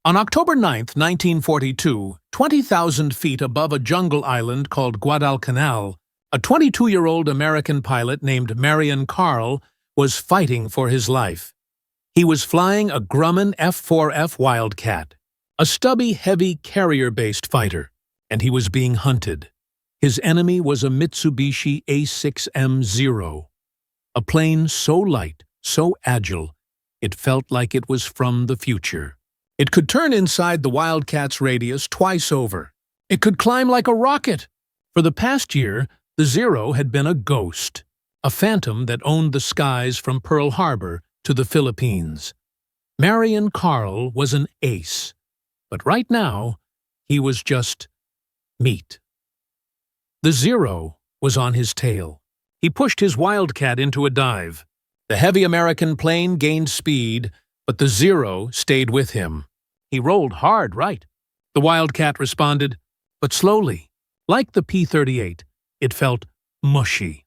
On October 9, 1942, 20,000 feet above a jungle island called Guadalcanal, a 22-year-old American pilot named Marion Carl was fighting for his life. He was flying a Grumman F4F Wildcat, a stubby, heavy, carrier-based fighter, and he was being hunted. His enemy was a Mitsubishi A6M0, a plane so light, so agile, it felt like it was from the future. It could turn inside the Wildcat's radius twice over. It could climb like a rocket. For the past year, the Zero had been a ghost, a phantom that owned the skies from Pearl Harbor to the Philippines. Marion Carl was an ace, but right now, he was just meat. The Zero was on his tail. He pushed his Wildcat into a dive. The heavy American plane gained speed, but the Zero stayed with him. He rolled hard, right? The Wildcat responded, but slowly. Like the P-38, it felt mushy.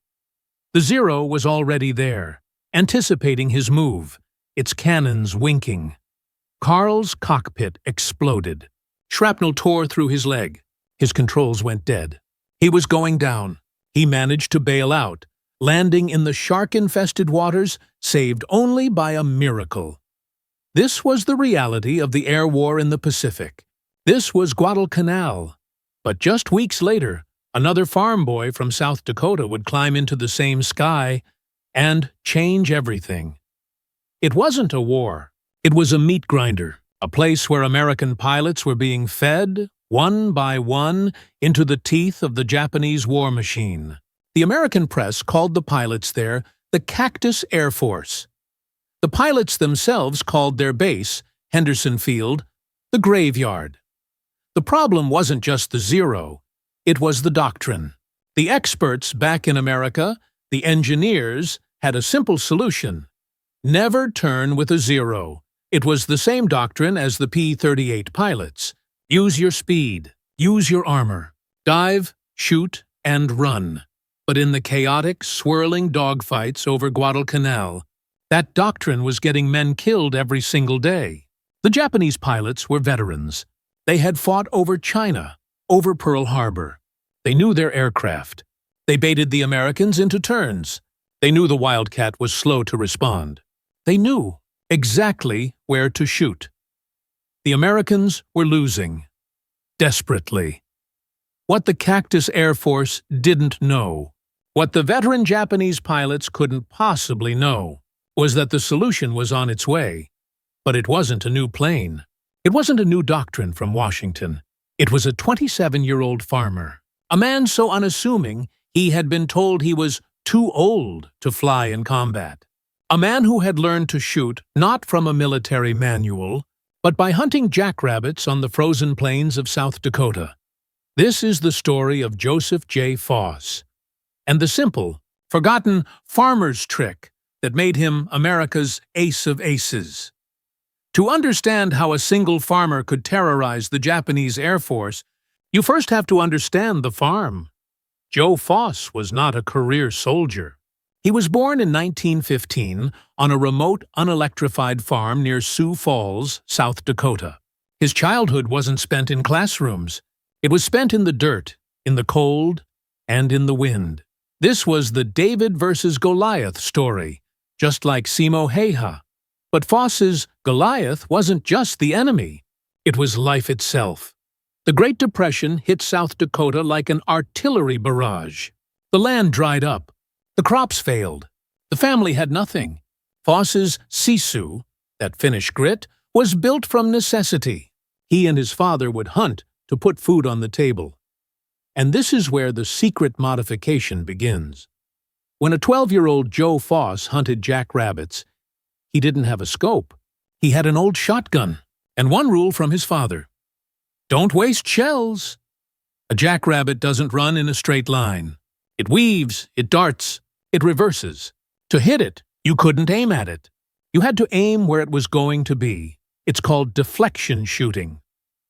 The Zero was already there, anticipating his move, its cannons winking. Carl's cockpit exploded. Shrapnel tore through his leg. His controls went dead. He was going down. He managed to bail out, landing in the shark-infested waters, saved only by a miracle. This was the reality of the air war in the Pacific. This was Guadalcanal. But just weeks later, another farm boy from South Dakota would climb into the same sky and change everything. It wasn't a war. It was a meat grinder, a place where American pilots were being fed, one by one, into the teeth of the Japanese war machine. The American press called the pilots there the Cactus Air Force. The pilots themselves called their base, Henderson Field, the graveyard. The problem wasn't just the Zero, it was the doctrine. The experts back in America, the engineers, had a simple solution. Never turn with a Zero. It was the same doctrine as the P-38 pilots. Use your speed, use your armor, dive, shoot, and run. But in the chaotic, swirling dogfights over Guadalcanal, that doctrine was getting men killed every single day. The Japanese pilots were veterans. They had fought over China, over Pearl Harbor. They knew their aircraft. They baited the Americans into turns. They knew the Wildcat was slow to respond. They knew exactly where to shoot. The Americans were losing. Desperately. What the Cactus Air Force didn't know, what the veteran Japanese pilots couldn't possibly know, was that the solution was on its way. But it wasn't a new plane. It wasn't a new doctrine from Washington. It was a 27-year-old farmer, a man so unassuming he had been told he was too old to fly in combat. A man who had learned to shoot not from a military manual, but by hunting jackrabbits on the frozen plains of South Dakota. This is the story of Joseph J. Foss, and the simple, forgotten farmer's trick that made him America's ace of aces. To understand how a single farmer could terrorize the Japanese Air Force, you first have to understand the farm. Joe Foss was not a career soldier. He was born in 1915 on a remote, unelectrified farm near Sioux Falls, South Dakota. His childhood wasn't spent in classrooms. It was spent in the dirt, in the cold, and in the wind. This was the David versus Goliath story, just like Simo Häyhä. But Foss's Goliath wasn't just the enemy. It was life itself. The Great Depression hit South Dakota like an artillery barrage. The land dried up. The crops failed. The family had nothing. Foss's sisu, that Finnish grit, was built from necessity. He and his father would hunt to put food on the table. And this is where the secret modification begins. When a 12-year-old Joe Foss hunted jackrabbits, he didn't have a scope. He had an old shotgun, and one rule from his father: don't waste shells. A jackrabbit doesn't run in a straight line. It weaves, it darts, it reverses. To hit it, you couldn't aim at it. You had to aim where it was going to be. It's called deflection shooting.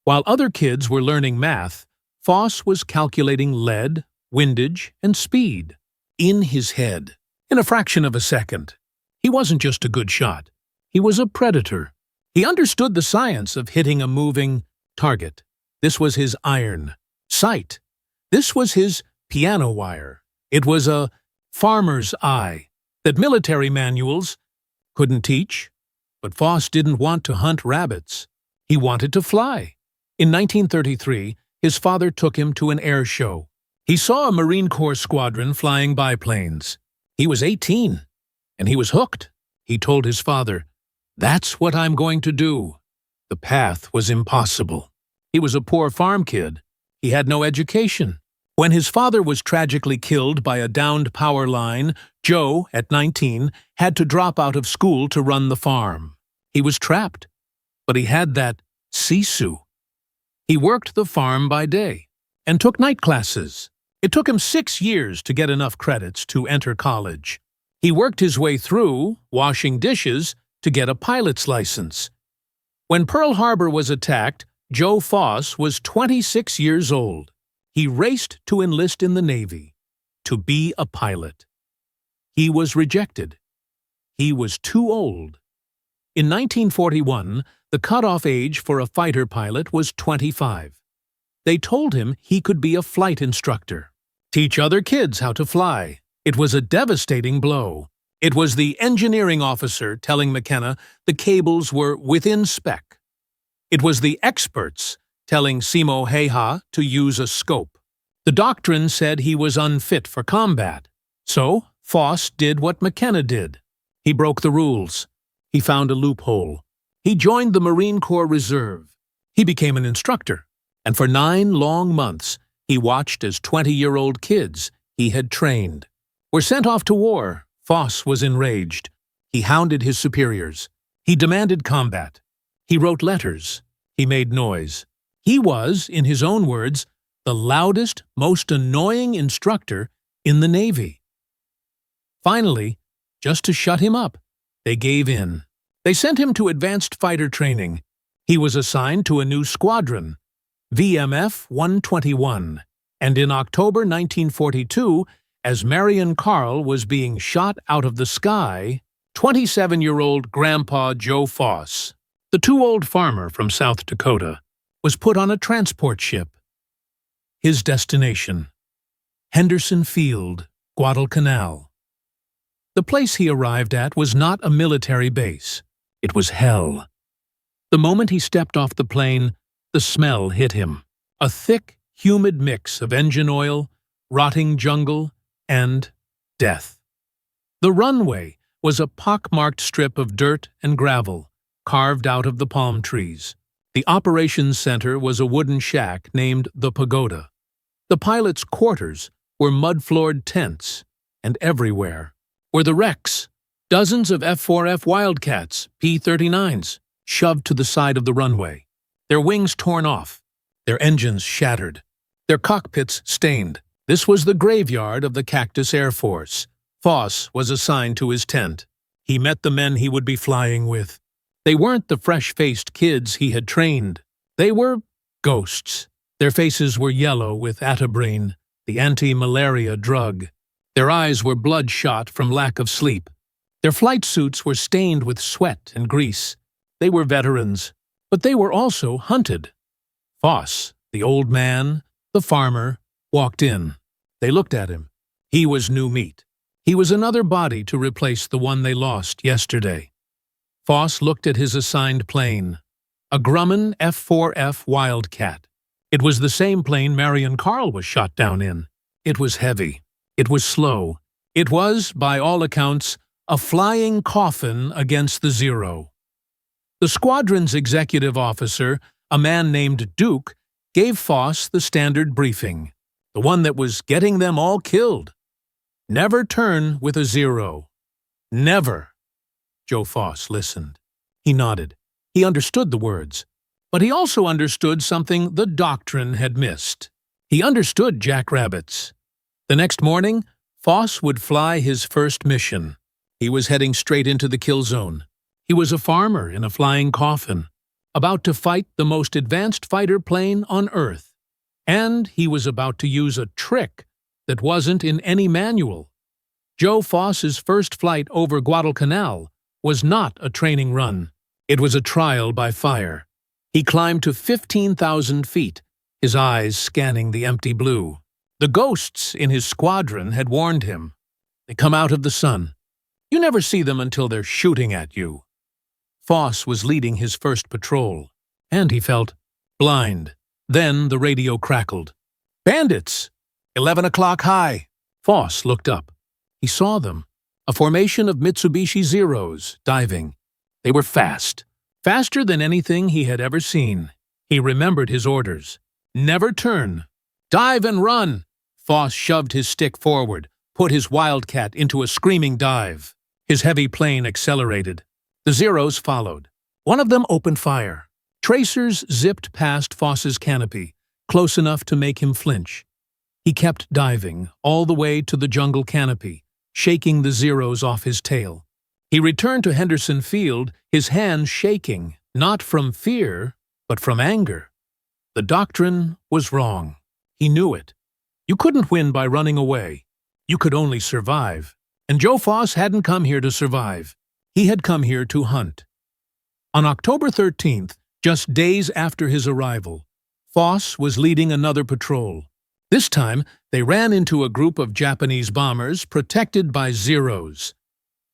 While other kids were learning math, Foss was calculating lead, windage, and speed. In his head, in a fraction of a second. He wasn't just a good shot. He was a predator. He understood the science of hitting a moving target. This was his iron. Sight. This was his piano wire. It was a farmer's eye that military manuals couldn't teach. But Foss didn't want to hunt rabbits. He wanted to fly. In 1933, his father took him to an air show. He saw a Marine Corps squadron flying biplanes. He was 18, and he was hooked. He told his father, "That's what I'm going to do." The path was impossible. He was a poor farm kid. He had no education. When his father was tragically killed by a downed power line, Joe, at 19, had to drop out of school to run the farm. He was trapped, but he had that sisu. He worked the farm by day and took night classes. It took him 6 years to get enough credits to enter college. He worked his way through, washing dishes, to get a pilot's license. When Pearl Harbor was attacked, Joe Foss was 26 years old. He raced to enlist in the Navy, to be a pilot. He was rejected. He was too old. In 1941, the cutoff age for a fighter pilot was 25. They told him he could be a flight instructor, teach other kids how to fly. It was a devastating blow. It was the engineering officer telling McKenna the cables were within spec. It was the experts telling Simo Heha to use a scope. The doctrine said he was unfit for combat. So, Foss did what McKenna did. He broke the rules. He found a loophole. He joined the Marine Corps Reserve. He became an instructor. And for 9 long months, he watched as 20-year-old kids he had trained were sent off to war. Foss was enraged. He hounded his superiors. He demanded combat. He wrote letters. He made noise. He was, in his own words, the loudest, most annoying instructor in the Navy. Finally, just to shut him up, they gave in. They sent him to advanced fighter training. He was assigned to a new squadron, VMF 121, and in October 1942, as Marion Carl was being shot out of the sky, 27-year-old Grandpa Joe Foss, the too-old farmer from South Dakota, was put on a transport ship. His destination, Henderson Field, Guadalcanal. The place he arrived at was not a military base. It was hell. The moment he stepped off the plane, the smell hit him. A thick, humid mix of engine oil, rotting jungle, and death. The runway was a pock-marked strip of dirt and gravel, carved out of the palm trees. The operations center was a wooden shack named the Pagoda. The pilot's quarters were mud-floored tents, and everywhere were the wrecks, dozens of F4F Wildcats, P-39s, shoved to the side of the runway, their wings torn off, their engines shattered, their cockpits stained. This was the graveyard of the Cactus Air Force. Foss was assigned to his tent. He met the men he would be flying with. They weren't the fresh-faced kids he had trained. They were ghosts. Their faces were yellow with atabrine, the anti-malaria drug. Their eyes were bloodshot from lack of sleep. Their flight suits were stained with sweat and grease. They were veterans, but they were also hunted. Foss, the old man, the farmer, walked in. They looked at him. He was new meat. He was another body to replace the one they lost yesterday. Foss looked at his assigned plane, a Grumman F4F Wildcat. It was the same plane Marion Carl was shot down in. It was heavy. It was slow. It was, by all accounts, a flying coffin against the zero. The squadron's executive officer, a man named Duke, gave Foss the standard briefing, the one that was getting them all killed. Never turn with a zero. Never. Joe Foss listened. He nodded. He understood the words. But he also understood something the doctrine had missed. He understood jackrabbits. The next morning, Foss would fly his first mission. He was heading straight into the kill zone. He was a farmer in a flying coffin, about to fight the most advanced fighter plane on Earth. And he was about to use a trick that wasn't in any manual. Joe Foss's first flight over Guadalcanal was not a training run. It was a trial by fire. He climbed to 15,000 feet, his eyes scanning the empty blue. The ghosts in his squadron had warned him. They come out of the sun. You never see them until they're shooting at you. Foss was leading his first patrol, and he felt blind. Then the radio crackled. Bandits! 11 o'clock high. Foss looked up. He saw them, a formation of Mitsubishi Zeros, diving. They were fast, faster than anything he had ever seen. He remembered his orders. Never turn. Dive and run! Foss shoved his stick forward, put his Wildcat into a screaming dive. His heavy plane accelerated. The Zeros followed. One of them opened fire. Tracers zipped past Foss's canopy, close enough to make him flinch. He kept diving all the way to the jungle canopy, shaking the Zeros off his tail. He returned to Henderson Field, his hands shaking, not from fear, but from anger. The doctrine was wrong. He knew it. You couldn't win by running away. You could only survive. And Joe Foss hadn't come here to survive. He had come here to hunt. On October 13th, just days after his arrival, Foss was leading another patrol. This time, they ran into a group of Japanese bombers protected by Zeros.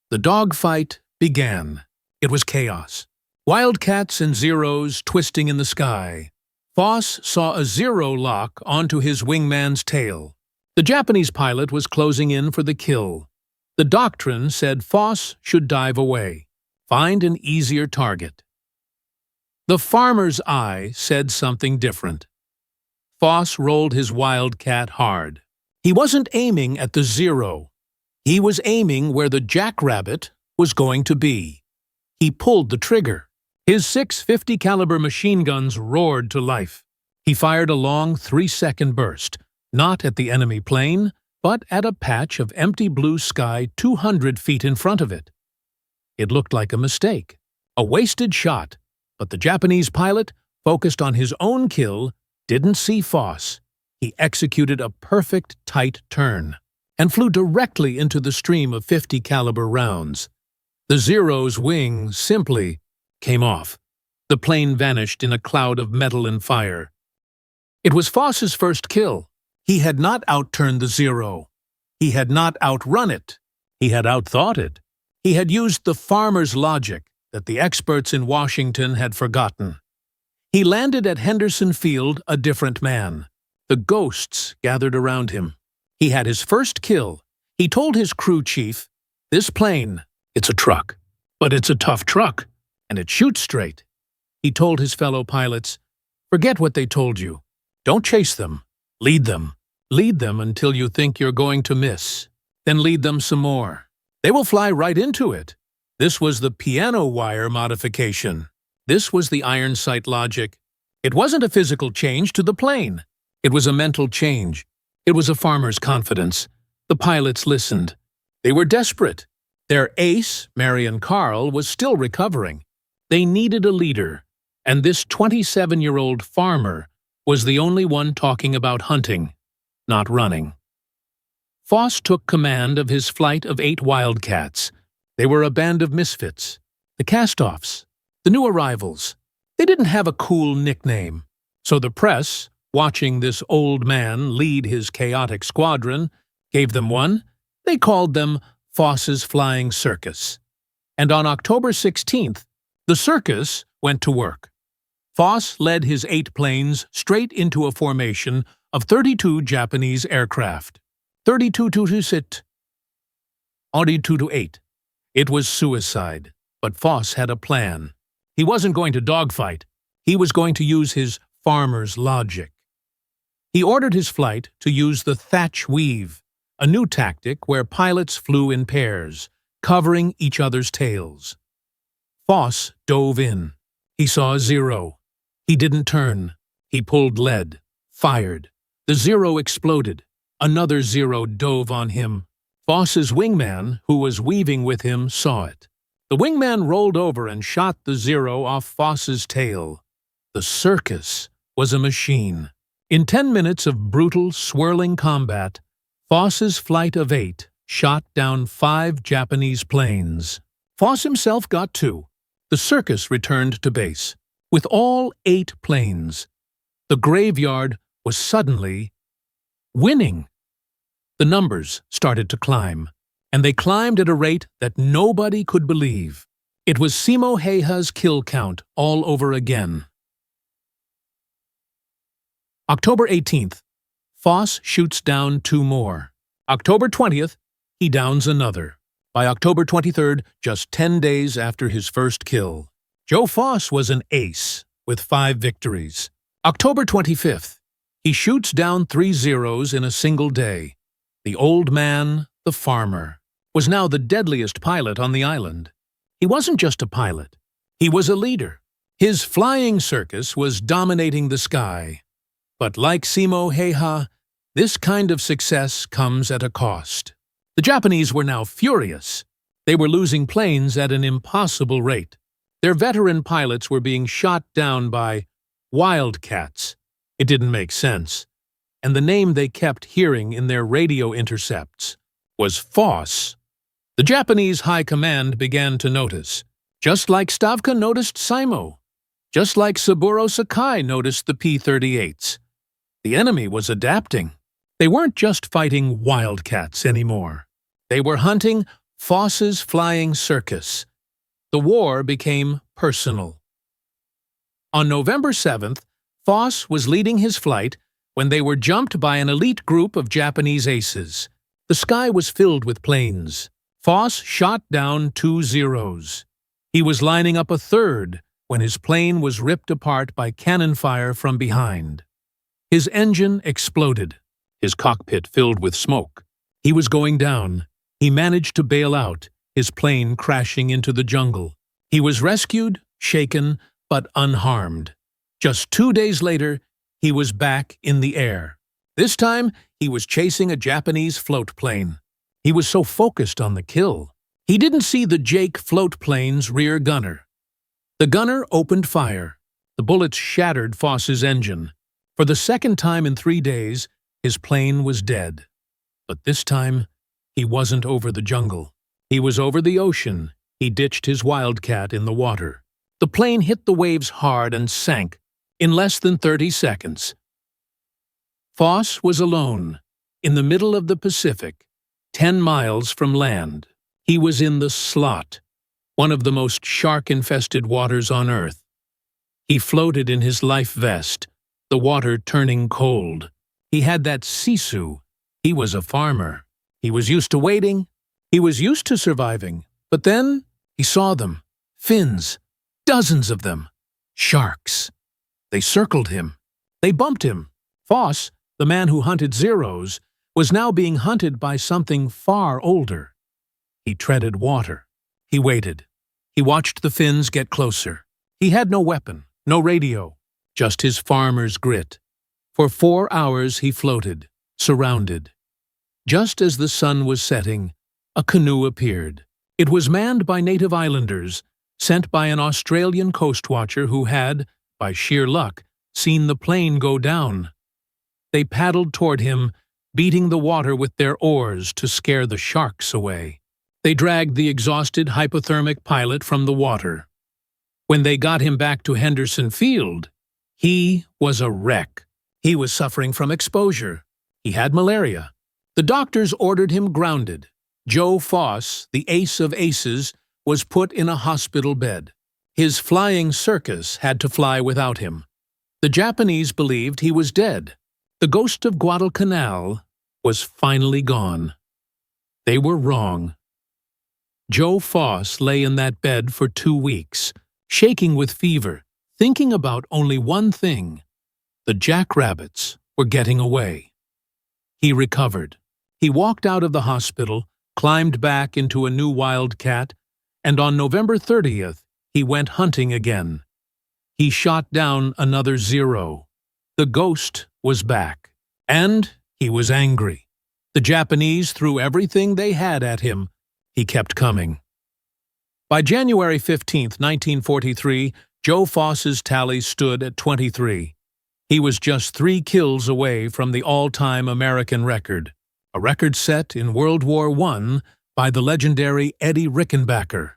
The dogfight began. It was chaos. Wildcats and Zeros twisting in the sky. Foss saw a Zero lock onto his wingman's tail. The Japanese pilot was closing in for the kill. The doctrine said Foss should dive away, find an easier target. The farmer's eye said something different. Foss rolled his Wildcat hard. He wasn't aiming at the Zero. He was aiming where the jackrabbit was going to be. He pulled the trigger. His 650 caliber machine guns roared to life. He fired a long 3-second burst, not at the enemy plane, but at a patch of empty blue sky 200 feet in front of it. It looked like a mistake, a wasted shot, but the Japanese pilot, focused on his own kill, didn't see Foss. He executed a perfect tight turn and flew directly into the stream of 50 caliber rounds. The Zero's wing simply came off. The plane vanished in a cloud of metal and fire. It was Foss's first kill. He had not outturned the Zero. He had not outrun it. He had outthought it. He had used the farmer's logic that the experts in Washington had forgotten. He landed at Henderson Field a different man. The ghosts gathered around him. He had his first kill. He told his crew chief, "This plane, it's a truck, but it's a tough truck, and it shoots straight." He told his fellow pilots, "Forget what they told you. Don't chase them. Lead them. Lead them until you think you're going to miss. Then lead them some more. They will fly right into it." This was the piano wire modification. This was the iron sight logic. It wasn't a physical change to the plane. It was a mental change. It was a farmer's confidence. The pilots listened. They were desperate. Their ace, Marion Carl, was still recovering. They needed a leader, and this 27-year-old farmer was the only one talking about hunting, not running. Foss took command of his flight of 8 Wildcats. They were a band of misfits, the cast-offs, the new arrivals. They didn't have a cool nickname, so the press, watching this old man lead his chaotic squadron, gave them one. They called them Foss's Flying Circus. And on October 16th, the Circus went to work. Foss led his 8 planes straight into a formation of 32 Japanese aircraft. 32 to sit. 32 to 8. It was suicide, but Foss had a plan. He wasn't going to dogfight. He was going to use his farmer's logic. He ordered his flight to use the thatch weave, a new tactic where pilots flew in pairs, covering each other's tails. Foss dove in. He saw a Zero. He didn't turn. He pulled lead, fired. The Zero exploded. Another Zero dove on him. Foss's wingman, who was weaving with him, saw it. The wingman rolled over and shot the Zero off Foss's tail. The Circus was a machine. In 10 minutes of brutal, swirling combat, Foss's flight of 8 shot down 5 Japanese planes. Foss himself got 2. The The Circus returned to base, with all 8 planes. The graveyard was suddenly winning. The numbers started to climb, and they climbed at a rate that nobody could believe. It was Simo Häyhä's kill count all over again. October 18th, Foss shoots down 2 more. October 20th, he downs another. By October 23rd, just 10 days after his first kill, Joe Foss was an ace with 5 victories. October 25th, he shoots down 3 zeros in a single day. The old man, the farmer, was now the deadliest pilot on the island. He wasn't just a pilot. He was a leader. His flying circus was dominating the sky. But like Simo Häyhä, this kind of success comes at a cost. The Japanese were now furious. They were losing planes at an impossible rate. Their veteran pilots were being shot down by Wildcats. It didn't make sense. And the name they kept hearing in their radio intercepts was Foss. The Japanese high command began to notice, just like Stavka noticed Simo, just like Saburo Sakai noticed the P-38s. The enemy was adapting. They weren't just fighting Wildcats anymore. They were hunting Foss's flying circus. The war became personal. On November 7th, Foss was leading his flight when they were jumped by an elite group of Japanese aces. The sky was filled with planes. Foss shot down 2 zeros. He was lining up a third when his plane was ripped apart by cannon fire from behind. His engine exploded, his cockpit filled with smoke. He was going down. He managed to bail out, his plane crashing into the jungle. He was rescued, shaken, but unharmed. Just 2 days later, he was back in the air. This time, he was chasing a Japanese float plane. He was so focused on the kill, he didn't see the Jake float plane's rear gunner. The gunner opened fire. The bullets shattered Foss's engine. For the second time in 3 days, his plane was dead. But this time, he wasn't over the jungle. He was over the ocean. He ditched his Wildcat in the water. The plane hit the waves hard and sank in less than 30 seconds. Foss was alone, in the middle of the Pacific, 10 miles from land. He was in the slot, one of the most shark-infested waters on Earth. He floated in his life vest, the water turning cold. He had that sisu. He was a farmer. He was used to waiting. He was used to surviving. But then he saw them. Fins. Dozens of them. Sharks. They circled him. They bumped him. Foss, the man who hunted zeros, was now being hunted by something far older. He treaded water. He waited. He watched the fins get closer. He had no weapon, no radio, just his farmer's grit. For 4 hours he floated, surrounded. Just as the sun was setting, a canoe appeared. It was manned by native islanders, sent by an Australian coast watcher who had, by sheer luck, seen the plane go down. They paddled toward him, beating the water with their oars to scare the sharks away. They dragged the exhausted hypothermic pilot from the water. When they got him back to Henderson Field, he was a wreck. He was suffering from exposure. He had malaria. The doctors ordered him grounded. Joe Foss, the ace of aces, was put in a hospital bed. His flying circus had to fly without him. The Japanese believed he was dead. The ghost of Guadalcanal was finally gone. They were wrong. Joe Foss lay in that bed for 2 weeks, shaking with fever, thinking about only one thing. The jackrabbits were getting away. He recovered. He walked out of the hospital, climbed back into a new Wildcat, and on November 30th, he went hunting again. He shot down another zero. The ghost was back, and he was angry. The Japanese threw everything they had at him. He kept coming. By January 15, 1943, Joe Foss's tally stood at 23. He was just 3 kills away from the all-time American record, a record set in World War I by the legendary Eddie Rickenbacker.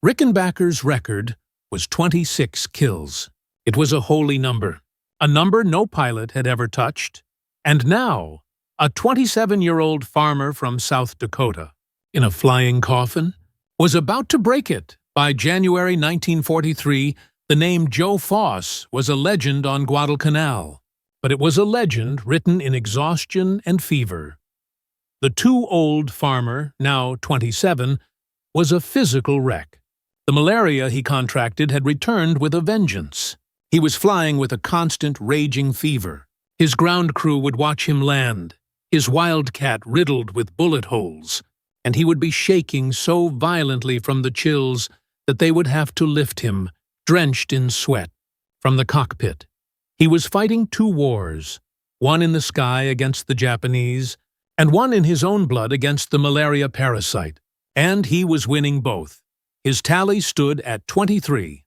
Rickenbacker's record was 26 kills. It was a holy number, a number no pilot had ever touched. And now, a 27-year-old farmer from South Dakota, in a flying coffin, was about to break it. By January 1943, the name Joe Foss was a legend on Guadalcanal, but it was a legend written in exhaustion and fever. The too-old farmer, now 27, was a physical wreck. The malaria he contracted had returned with a vengeance. He was flying with a constant, raging fever. His ground crew would watch him land, his Wildcat riddled with bullet holes, and he would be shaking so violently from the chills that they would have to lift him, drenched in sweat, from the cockpit. He was fighting two wars, one in the sky against the Japanese, and one in his own blood against the malaria parasite. And he was winning both. His tally stood at 23.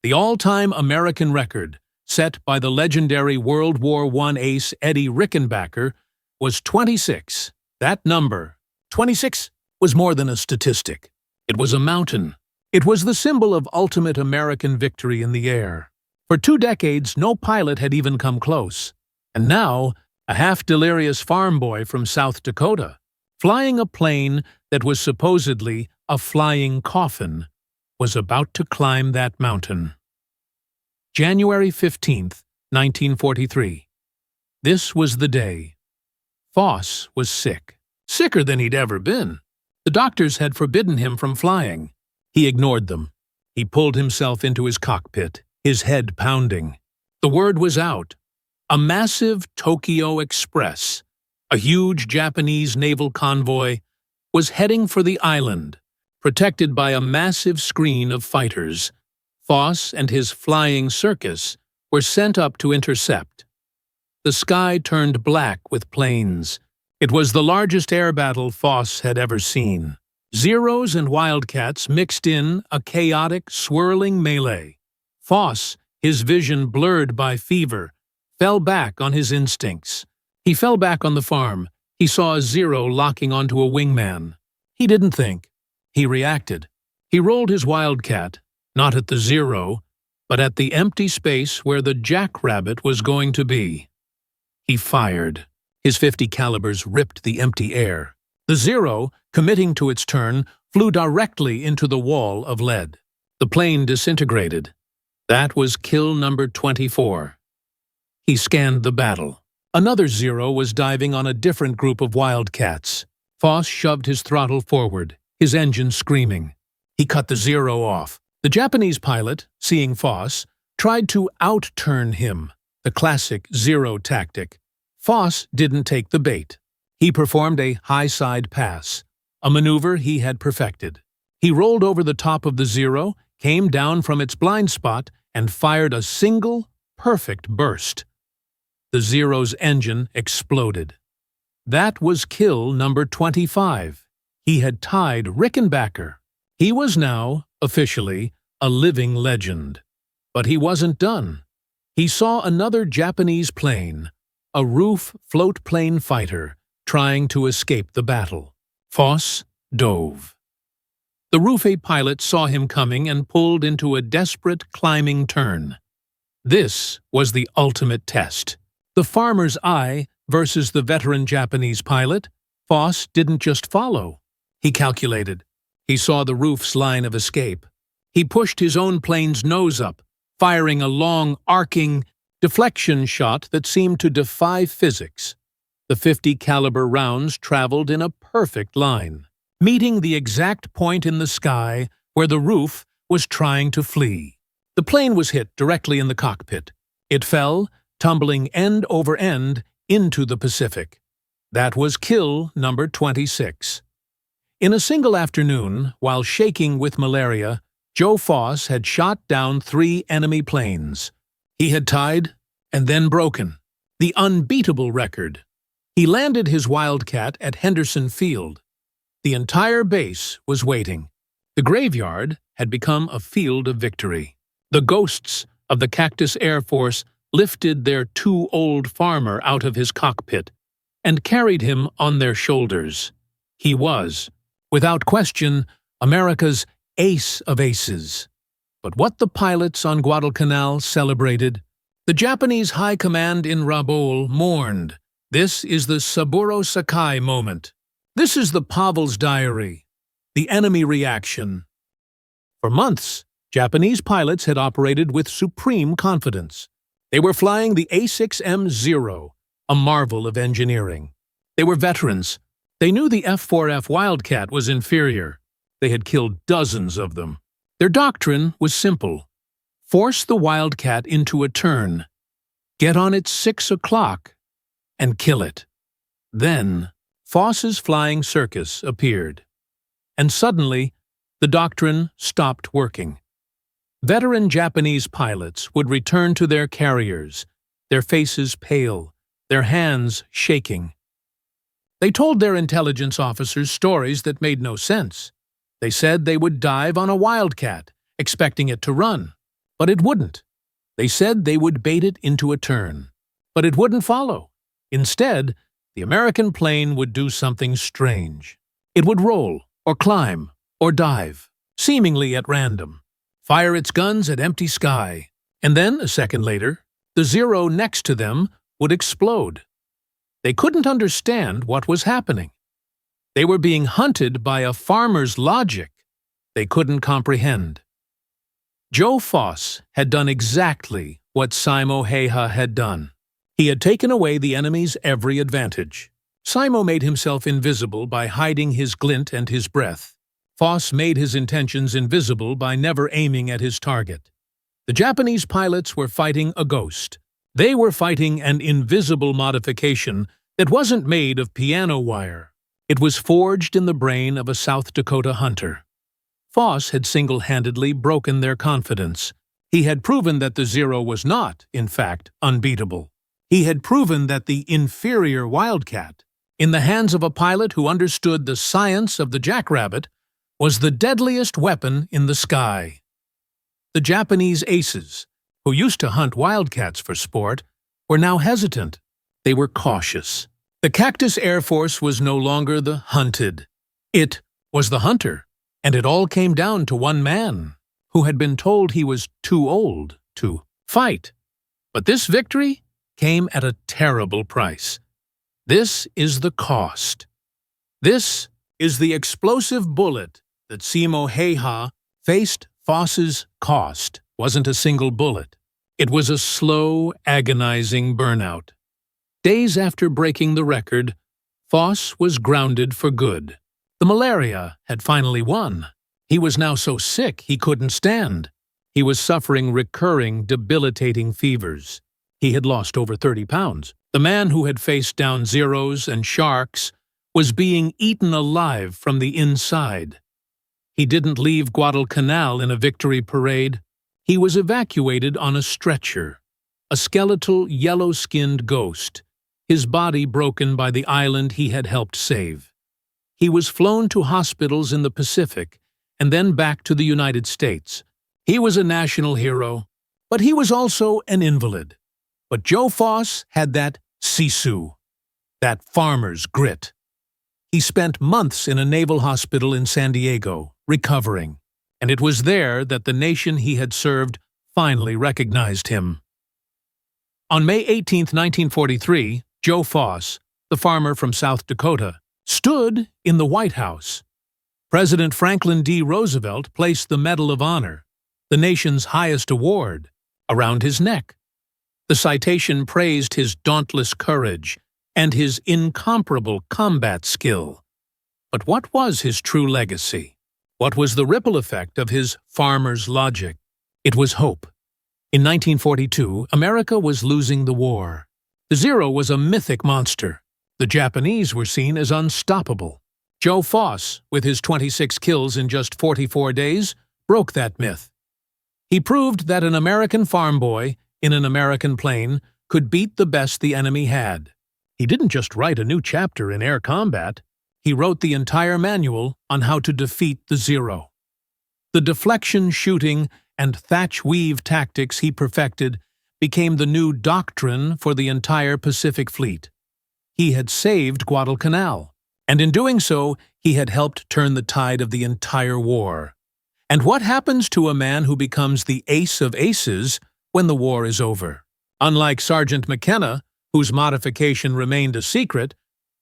The all-time American record, set by the legendary World War I ace Eddie Rickenbacker, was 26. That number, 26, was more than a statistic. It was a mountain. It was the symbol of ultimate American victory in the air. For 2 decades, no pilot had even come close. And now, a half-delirious farm boy from South Dakota, flying a plane that was supposedly a flying coffin, was about to climb that mountain. January 15th, 1943. This was the day. Foss was sick. Sicker than he'd ever been. The doctors had forbidden him from flying. He ignored them. He pulled himself into his cockpit, his head pounding. The word was out. A massive Tokyo Express, a huge Japanese naval convoy, was heading for the island, protected by a massive screen of fighters. Foss and his flying Circus were sent up to intercept. The sky turned black with planes. It was the largest air battle Foss had ever seen. Zeros and Wildcats mixed in a chaotic, swirling melee. Foss, his vision blurred by fever, fell back on his instincts. He fell back on the farm. He saw a Zero locking onto a wingman. He didn't think. He reacted. He rolled his Wildcat, not at the Zero, but at the empty space where the jackrabbit was going to be. He fired. His .50 calibers ripped the empty air. The Zero, committing to its turn, flew directly into the wall of lead. The plane disintegrated. That was kill number 24. He scanned the battle. Another Zero was diving on a different group of Wildcats. Foss shoved his throttle forward, his engine screaming. He cut the Zero off. The Japanese pilot, seeing Foss, tried to out-turn him, the classic Zero tactic. Foss didn't take the bait. He performed a high-side pass, a maneuver he had perfected. He rolled over the top of the Zero, came down from its blind spot, and fired a single, perfect burst. The Zero's engine exploded. That was kill number 25. He had tied Rickenbacker. He was now, officially, a living legend. But he wasn't done. He saw another Japanese plane, a roof float-plane fighter, trying to escape the battle. Foss dove. The Roof-A pilot saw him coming and pulled into a desperate climbing turn. This was the ultimate test. The farmer's eye versus the veteran Japanese pilot. Foss didn't just follow. He calculated. He saw the roof's line of escape. He pushed his own plane's nose up, firing a long, arcing deflection shot that seemed to defy physics. The .50 caliber rounds traveled in a perfect line, meeting the exact point in the sky where the roof was trying to flee. The plane was hit directly in the cockpit. It fell, tumbling end over end into the Pacific. That was kill number 26. In a single afternoon, while shaking with malaria, Joe Foss had shot down 3 enemy planes. He had tied and then broken the unbeatable record. He landed his Wildcat at Henderson Field. The entire base was waiting. The graveyard had become a field of victory. The ghosts of the Cactus Air Force lifted their too-old farmer out of his cockpit and carried him on their shoulders. He was, without question, America's ace of aces. But what the pilots on Guadalcanal celebrated, the Japanese high command in Rabaul mourned. This is the Saburo Sakai moment. This is the Pavel's diary, the enemy reaction. For months, Japanese pilots had operated with supreme confidence. They were flying the A6M-0, a marvel of engineering. They were veterans. They knew the F4F Wildcat was inferior. They had killed dozens of them. Their doctrine was simple. Force the Wildcat into a turn, get on at 6 o'clock, and kill it. Then, Foss's flying circus appeared. And suddenly, the doctrine stopped working. Veteran Japanese pilots would return to their carriers, their faces pale, their hands shaking. They told their intelligence officers stories that made no sense. They said they would dive on a Wildcat, expecting it to run, but it wouldn't. They said they would bait it into a turn, but it wouldn't follow. Instead, the American plane would do something strange. It would roll, or climb, or dive, seemingly at random, fire its guns at empty sky, and then, a second later, the Zero next to them would explode. They couldn't understand what was happening. They were being hunted by a farmer's logic they couldn't comprehend. Joe Foss had done exactly what Simo Heiha had done. He had taken away the enemy's every advantage. Simo made himself invisible by hiding his glint and his breath. Foss made his intentions invisible by never aiming at his target. The Japanese pilots were fighting a ghost. They were fighting an invisible modification that wasn't made of piano wire. It was forged in the brain of a South Dakota hunter. Foss had single-handedly broken their confidence. He had proven that the Zero was not, in fact, unbeatable. He had proven that the inferior Wildcat, in the hands of a pilot who understood the science of the jackrabbit, was the deadliest weapon in the sky. The Japanese aces, who used to hunt Wildcats for sport, were now hesitant. They were cautious. The Cactus Air Force was no longer the hunted. It was the hunter, and it all came down to one man, who had been told he was too old to fight. But this victory came at a terrible price. This is the cost. This is the explosive bullet that Simo Heiha faced. Foss's cost wasn't a single bullet. It was a slow, agonizing burnout. Days after breaking the record, Foss was grounded for good. The malaria had finally won. He was now so sick he couldn't stand. He was suffering recurring, debilitating fevers. He had lost over 30 pounds. The man who had faced down Zeros and sharks was being eaten alive from the inside. He didn't leave Guadalcanal in a victory parade. He was evacuated on a stretcher, a skeletal, yellow-skinned ghost, his body broken by the island he had helped save. He was flown to hospitals in the Pacific and then back to the United States. He was a national hero, but he was also an invalid. But Joe Foss had that sisu, that farmer's grit. He spent months in a naval hospital in San Diego, recovering, and it was there that the nation he had served finally recognized him. On May 18, 1943, Joe Foss, the farmer from South Dakota, stood in the White House. President Franklin D. Roosevelt placed the Medal of Honor, the nation's highest award, around his neck. The citation praised his dauntless courage and his incomparable combat skill. But what was his true legacy? What was the ripple effect of his farmer's logic? It was hope. In 1942, America was losing the war. The Zero was a mythic monster. The Japanese were seen as unstoppable. Joe Foss, with his 26 kills in just 44 days, broke that myth. He proved that an American farm boy in an American plane could beat the best the enemy had. He didn't just write a new chapter in air combat. He wrote the entire manual on how to defeat the Zero. The deflection shooting and thatch weave tactics he perfected became the new doctrine for the entire Pacific Fleet. He had saved Guadalcanal, and in doing so, he had helped turn the tide of the entire war. And what happens to a man who becomes the ace of aces when the war is over? Unlike Sergeant McKenna, whose modification remained a secret,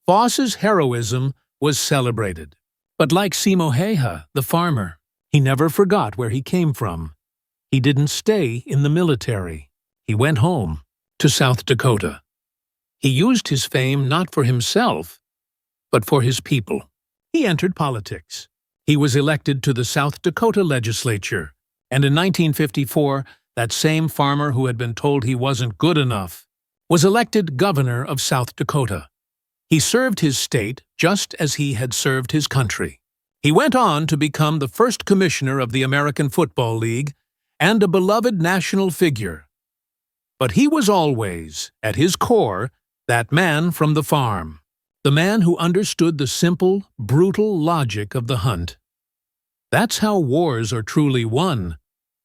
Foss's heroism was celebrated. But like Simo Häyhä, the farmer, he never forgot where he came from. He didn't stay in the military. He went home to South Dakota. He used his fame not for himself, but for his people. He entered politics. He was elected to the South Dakota legislature, and in 1954, that same farmer who had been told he wasn't good enough was elected governor of South Dakota. He served his state just as he had served his country. He went on to become the first commissioner of the American Football League and a beloved national figure. But he was always, at his core, that man from the farm, the man who understood the simple, brutal logic of the hunt. That's how wars are truly won,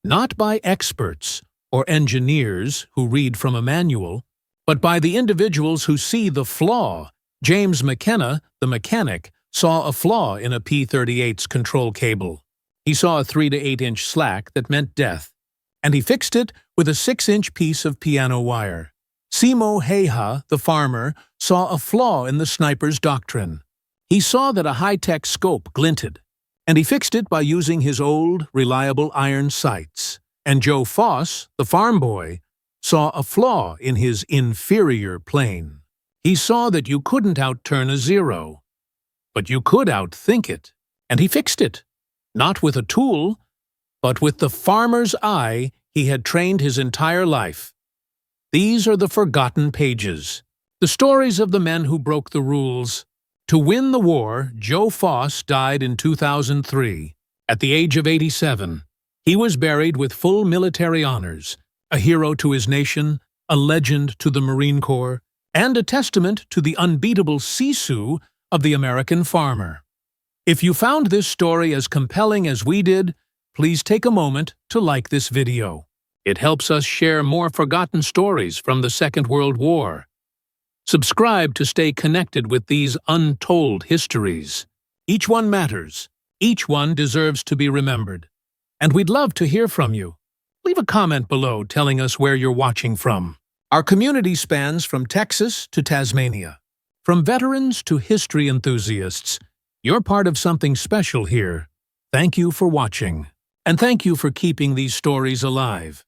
not by experts or engineers who read from a manual, but by the individuals who see the flaw. James McKenna, the mechanic, saw a flaw in a P-38's control cable. He saw a 3 to 8 inch slack that meant death, and he fixed it with a 6-inch piece of piano wire. Simo Häyhä, the farmer, saw a flaw in the sniper's doctrine. He saw that a high-tech scope glinted, and he fixed it by using his old, reliable iron sights. And Joe Foss, the farm boy, saw a flaw in his inferior plane. He saw that you couldn't outturn a zero, but you could outthink it, and he fixed it, not with a tool, but with the farmer's eye he had trained his entire life. These are the forgotten pages, the stories of the men who broke the rules. To win the war, Joe Foss died in 2003, at the age of 87. He was buried with full military honors, a hero to his nation, a legend to the Marine Corps, and a testament to the unbeatable sisu of the American farmer. If you found this story as compelling as we did, please take a moment to like this video. It helps us share more forgotten stories from the Second World War. Subscribe to stay connected with these untold histories. Each one matters. Each one deserves to be remembered. And we'd love to hear from you. Leave a comment below telling us where you're watching from. Our community spans from Texas to Tasmania. From veterans to history enthusiasts, you're part of something special here. Thank you for watching. And thank you for keeping these stories alive.